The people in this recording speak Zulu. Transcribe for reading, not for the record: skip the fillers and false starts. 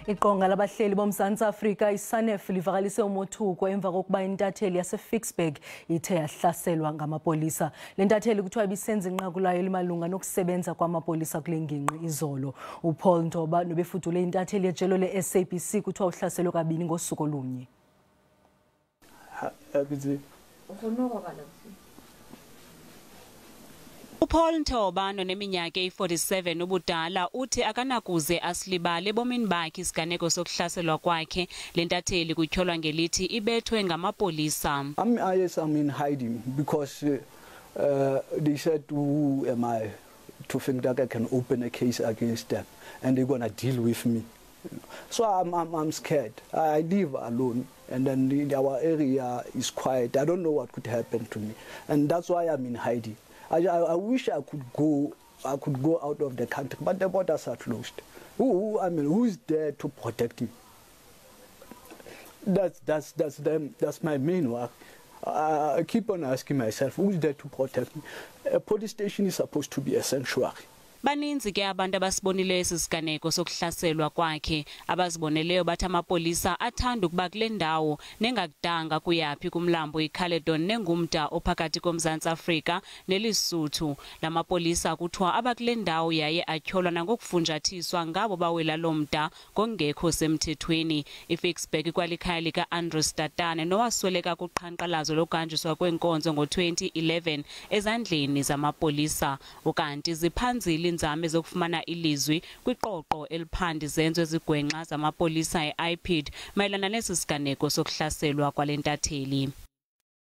Iqonga labahleli bomzantsi Afrika iSANEF livakalise umothuko emva kokuba intatheli yase Ficksburg ithe yahlaselwa ngamapolisa. Lentatheli kuthiwa ibisenza inqaku layo elimaluunga nokusebenza kwamapolisa kulengingqi izolo. uPaul Nthoba nobefudula intatheli yejelo le-SABC kuthiwa uhlaselwe kabini ngosuku olunye. uPaul Nthoba noneminyaka eyi-47 ubudala uthi akanakuze asilibale ebomini bakhe isiganeko sokuhlaselwa kwakhe. Lentatheli kutyholwa ngelithi ibethwe ngamapolisa. I'm in hiding because they said, who am I to think that I can open a case against them and they're going to deal with me. So I'm scared. I live alone, and then our area is quiet. I don't know what could happen to me, and that's why I'm in hiding. I wish I could go out of the country, but the borders are closed. Who is there to protect me? That's my main work. I keep on asking myself, who is there to protect me? A police station is supposed to be a sanctuary. Baninzi ke abantu abasibonileyo isiganeko sokuhlaselwa kwakhe. Abaziboneleyo bathi amapolisa athanda ukuba kule ndawo nengakudanga kuyaphi kumlambo iCaledon nengumda ophakathi komzantsi Afrika nelisuthu. Lamapolisa kuthiwa abakule ndawo yaye atyholwa nangokufunjathiswa ngabo bawela lomda ngongekho semthethweni. iFicksburg kwalikhaya lika-Andrews Tatane nowasweleka kuqhankqalazo lokuhanjiswa kwenkonzo ngo-2011 ezandleni zamapolisa. Ukanti ziphanzile inzame zokufumana ilizwi kwiqoqo eliphanda izenzo ezigwenxa zamapolisa e-IPID mayelana nesi siganeko sokuhlaselwa kwalentatheli.